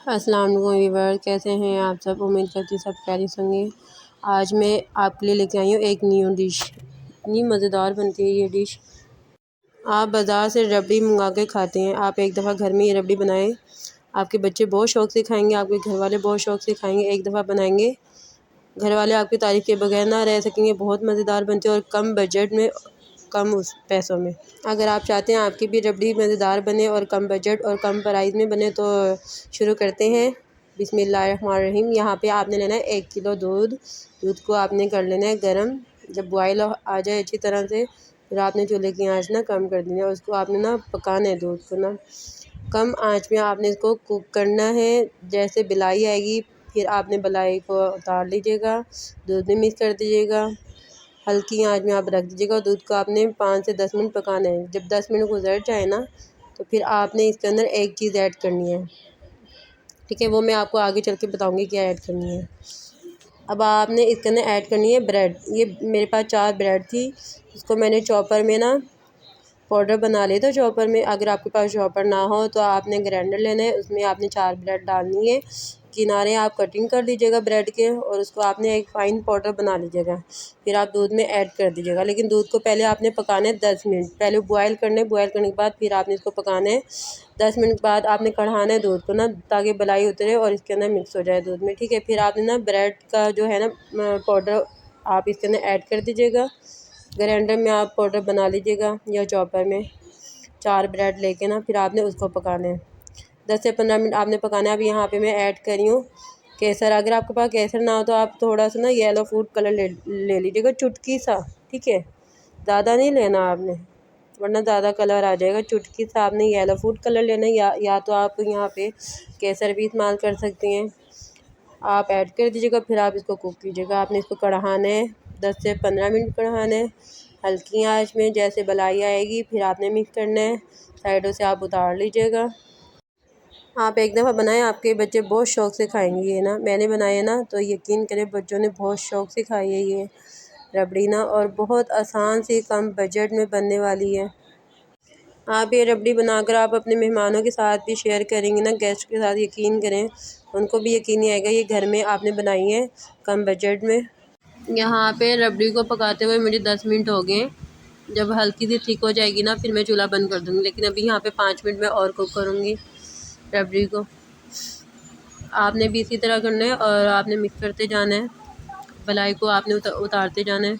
अस्सलाम वालेकुम व्यूअर, कैसे हैं आप सब। उम्मीद करती हूँ सब खैरियत होंगे। आज मैं आपके लिए लेके आई हूँ एक न्यू डिश। इतनी मज़ेदार बनती है ये डिश। आप बाज़ार से रबड़ी मंगा के खाते हैं, आप एक दफ़ा घर में ये रबड़ी बनाएं। आपके बच्चे बहुत शौक़ से खाएंगे, आपके घर वाले बहुत शौक़ से खाएंगे। एक दफ़ा बनाएंगे, घर वाले आपकी तारीफ़ के बगैर ना रह सकेंगे। बहुत मज़ेदार बनती है और कम बजट में, कम उस पैसों में। अगर आप चाहते हैं आपकी भी रबड़ी मज़ेदार बने और कम बजट और कम प्राइस में बने तो शुरू करते हैं। बिस्मिल्लाहिर्रहमानिर्रहीम। यहाँ पे आपने लेना है 1 किलो दूध को आपने कर लेना है गर्म। जब बॉयल आ जाए अच्छी तरह से, फिर आपने चूल्हे की आंच ना कम कर देनी है। उसको आपने ना पकाना है, दूध को ना कम आंच में आपने इसको कुक करना है। जैसे बिलाई आएगी, फिर आपने बिलाई को उतार लीजिएगा, दूध में मिक्स कर दीजिएगा, हल्की आंच में आप रख दीजिएगा। दूध को आपने 5 से 10 मिनट पकाना है। जब 10 मिनट गुजर जाए ना, तो फिर आपने इसके अंदर एक चीज़ ऐड करनी है, ठीक है। वो मैं आपको आगे चल के बताऊँगी क्या ऐड करनी है। अब आपने इसके अंदर ऐड करनी है ब्रेड। ये मेरे पास 4 ब्रेड थी, इसको मैंने चॉपर में ना पाउडर बना लिया था चॉपर में। अगर आपके पास चॉपर ना हो तो आपने ग्राइंडर लेना है, उसमें आपने 4 ब्रेड डालनी है। किनारे आप कटिंग कर लीजिएगा ब्रेड के, और उसको आपने एक फ़ाइन पाउडर बना लीजिएगा। फिर आप दूध में ऐड कर दीजिएगा, लेकिन दूध को पहले आपने पकाना है 10 मिनट। पहले बॉयल करने के बाद फिर आपने इसको पकाना है 10 मिनट बाद आपने कढ़ाना है दूध को ना, ताकि बलाई उतरे और इसके अंदर मिक्स हो जाए दूध में, ठीक है। फिर आपने ना ब्रेड का जो है ना पाउडर आप इसके अंदर ऐड कर दीजिएगा। ग्राइंडर में आप पाउडर बना लीजिएगा या चॉपर में। 4 ब्रेड लेके ना फिर आपने उसको पकाना है 10 से 15 मिनट आपने पकाना है। अब यहाँ पे मैं ऐड कर रही हूँ केसर। अगर आपके पास केसर ना हो तो आप थोड़ा सा ना येलो फूड कलर ले लीजिएगा, चुटकी सा, ठीक है। ज़्यादा नहीं लेना आपने, वरना ज़्यादा कलर आ जाएगा। चुटकी सा आपने येलो फूड कलर लेना है, या तो आप यहाँ पे केसर भी इस्तेमाल कर सकती हैं। आप ऐड कर दीजिएगा, फिर आप इसको कुक कीजिएगा। आपने इसको कढ़ाना है 10 से 15 मिनट कढ़ाना है हल्की आंच में। जैसे बलाई आएगी फिर आपने मिक्स करना है, साइडों से आप उतार लीजिएगा। आप एक दफ़ा बनाएं, आपके बच्चे बहुत शौक़ से खाएंगे। ये ना मैंने बनाया ना, तो यकीन करें बच्चों ने बहुत शौक़ से खाई है ये रबड़ी ना, और बहुत आसान से कम बजट में बनने वाली है। आप ये रबड़ी बनाकर आप अपने मेहमानों के साथ भी शेयर करेंगे ना, गेस्ट के साथ, यकीन करें उनको भी यकीन नहीं आएगा ये घर में आपने बनाई है कम बजट में। यहाँ पे रबड़ी को पकाते हुए मुझे 10 मिनट हो गए। जब हल्की सी ठीक हो जाएगी ना, फिर मैं चूल्हा बंद कर दूँगी। लेकिन अभी यहाँ पे 5 मिनट में और कुक करूँगी रबड़ी को। आपने भी इसी तरह करना है और आपने मिक्स करते जाना है, बलाई को आपने उतारते जाना है।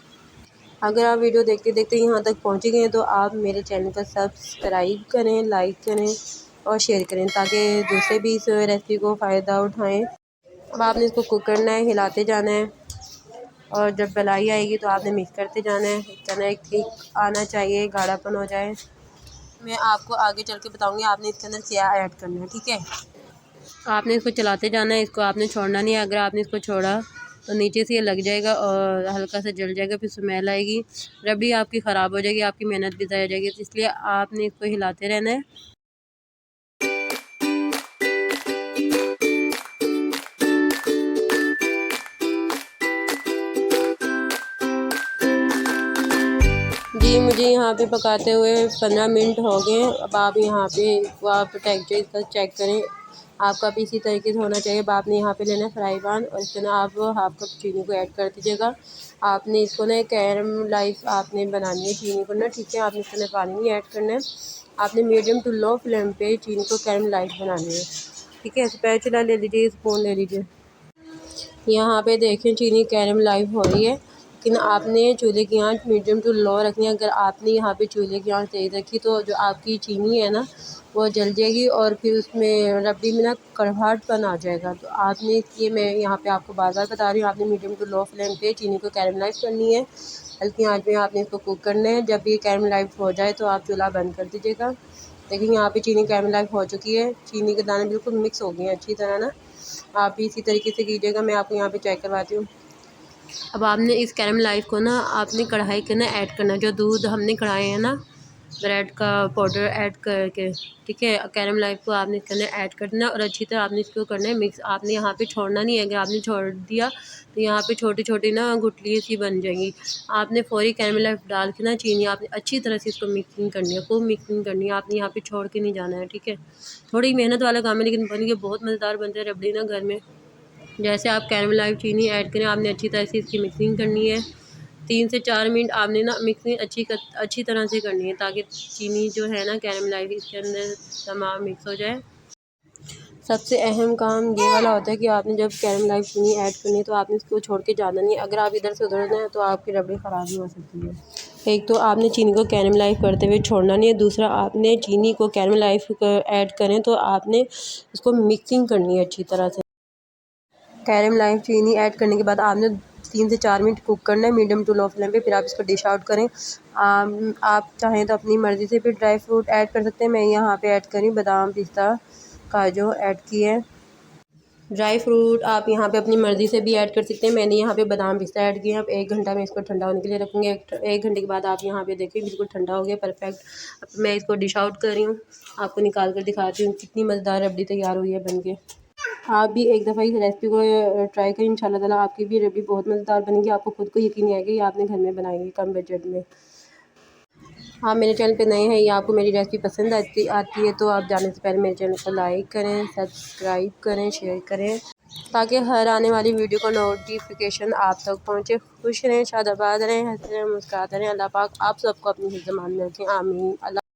अगर आप वीडियो देखते देखते यहाँ तक पहुँचे गए हैं तो आप मेरे चैनल को सब्सक्राइब करें, लाइक करें और शेयर करें, ताकि दूसरे भी इस रेसिपी को फ़ायदा उठाएँ। अब आपने इसको कुक करना है, हिलाते जाना है, और जब बलाई आएगी तो आपने मिक्स करते जाना है। इतना एक ठीक आना चाहिए, गाढ़ापन हो जाए। मैं आपको आगे चल के बताऊँगी आपने इसके अंदर क्या ऐड करना है, ठीक है। आपने इसको चलाते जाना है, इसको आपने छोड़ना नहीं है। अगर आपने इसको छोड़ा तो नीचे से ये लग जाएगा और हल्का सा जल जाएगा, फिर स्मेल आएगी, रबड़ी आपकी ख़राब हो जाएगी, आपकी मेहनत भी ज़ाया जाएगी। तो इसलिए आपने इसको हिलाते रहना है। जी मुझे यहाँ पे पकाते हुए 15 मिनट हो गए। अब आप यहाँ पे आप टेक्सचर इसका चेक करें, आपका भी इसी तरीके से होना चाहिए। अब आपने यहाँ पे लेना है फ्राई पैन, और इसके अंदर आप हाफ कप चीनी को ऐड कर दीजिएगा। आपने इसको ना कैरमलाइज आपने बनानी है चीनी को ना, ठीक है। आपने इसके अंदर पानी नहीं ऐड करना है, आपने मीडियम टू लो फ्लेम पे चीनी को कैरमलाइज बनानी है, ठीक है। स्पैचुला ले लीजिए, स्पून ले लीजिए। यहाँ पे देखें चीनी कैरमलाइज हो रही है, लेकिन आपने चूल्हे की आंच मीडियम टू लो रखनी है। अगर आपने यहाँ पे चूल्हे की आंच तेज़ रखी तो जो आपकी चीनी है ना वो जल जाएगी, और फिर उसमें रबड़ी में ना कड़वाहटपन आ जाएगा। तो आपने इसलिए मैं यहाँ पे आपको बार बार बता रही हूँ, आपने मीडियम टू लो फ्लेम पे चीनी को कैरमलाइज करनी है। हल्की आंच में आपने इसको कुक करना है। जब ये कैरमलाइज हो जाए तो आप चूल्हा बंद कर दीजिएगा। देखिए यहाँ पे चीनी कैरमलाइज हो चुकी है, चीनी के दाने बिल्कुल मिक्स हो गए हैं अच्छी तरह ना। आप भी इसी तरीके से कीजिएगा, मैं आपको यहाँ पे चेक करवाती हूँ। अब आपने इस कैरमलाइज को ना आपने कढ़ाई के ना ऐड करना है। जो दूध हमने कढ़ाए हैं ना, ब्रेड का पाउडर ऐड करके, ठीक है। कैरमलाइज़ को आपने करना है ऐड करना है और अच्छी तरह आपने इसको करना है मिक्स। आपने यहाँ पे छोड़ना नहीं है, अगर आपने छोड़ दिया तो यहाँ पे छोटी छोटी ना गुठली सी बन जाएंगी। आपने फौरी कैरमलाइज़ डाल के ना चीनी आपने अच्छी तरह से इसको मिक्सिंग करनी है, खूब मिक्सिंग करनी है। आपने यहाँ पे छोड़ के नहीं जाना है, ठीक है। थोड़ी मेहनत वाला काम है लेकिन बन के बहुत मज़ेदार बनते हैं रबड़ी ना घर में। जैसे आप कैरमलाइज़ चीनी ऐड करें, आपने अच्छी तरह से इसकी मिक्सिंग करनी है। 3 से 4 मिनट आपने ना मिक्सिंग अच्छी तरह से करनी है ताकि चीनी जो है ना कैरमलाइज़ इसके अंदर तमाम मिक्स हो जाए। सबसे अहम काम ये वाला होता है कि आपने जब कैरमलाइज़ चीनी ऐड करनी है तो आपने इसको छोड़ के जाना नहीं है। अगर आप इधर से उधर जाएँ तो आपकी रबड़ी ख़राब भी हो सकती है। एक तो आपने चीनी को कैरमलाइज़ करते हुए छोड़ना नहीं है, दूसरा आपने चीनी को कैरमलाइज़ ऐड करें तो आपने इसको मिक्सिंग करनी है अच्छी तरह से। कैरमलाइज़ चीनी ऐड करने के बाद आपने 3 से 4 मिनट कुक करना है मीडियम टू लो फ्लेम पे, फिर आप इसको डिश आउट करें। आप चाहें तो अपनी मर्ज़ी से फिर ड्राई फ्रूट ऐड कर सकते हैं। मैं यहाँ पे ऐड करी बादाम, पिस्ता, काजू ऐड किए हैं। ड्राई फ्रूट आप यहाँ पे अपनी मर्ज़ी से भी ऐड कर सकते हैं। मैंने यहाँ पे बादाम, पिस्ता ऐड किए हैं। अब 1 घंटा मैं इसको ठंडा होने के लिए रखूँगी। 1 घंटे के बाद आप यहाँ पे देखिए बिल्कुल ठंडा हो गया, परफेक्ट। अब मैं इसको डिश आउट कर रही हूँ, आपको निकाल कर दिखाती हूँ कितनी मज़ेदार रबड़ी तैयार हुई है बन के। आप भी एक दफ़ा इस रेसिपी को ट्राई करें, इंशाल्लाह ताला आपकी भी रबड़ी बहुत मज़ेदार बनेगी। आपको खुद को यकीन नहीं आएगा ये आपने घर में बनाई है कम बजट में। आप मेरे चैनल पे नए हैं या आपको मेरी रेसिपी पसंद आती है तो आप जाने से पहले मेरे चैनल को लाइक करें, सब्सक्राइब करें, शेयर करें ताकि हर आने वाली वीडियो का नोटिफिकेशन आप तक पहुँचे। खुश रहें, शादाबाद रहें, हंसते रहें, मुस्कुराते रहें। अल्लाह पाक आप सबको अपनी हिफ्ज़-ए-मान में रखें। आमीन। अल्लाह।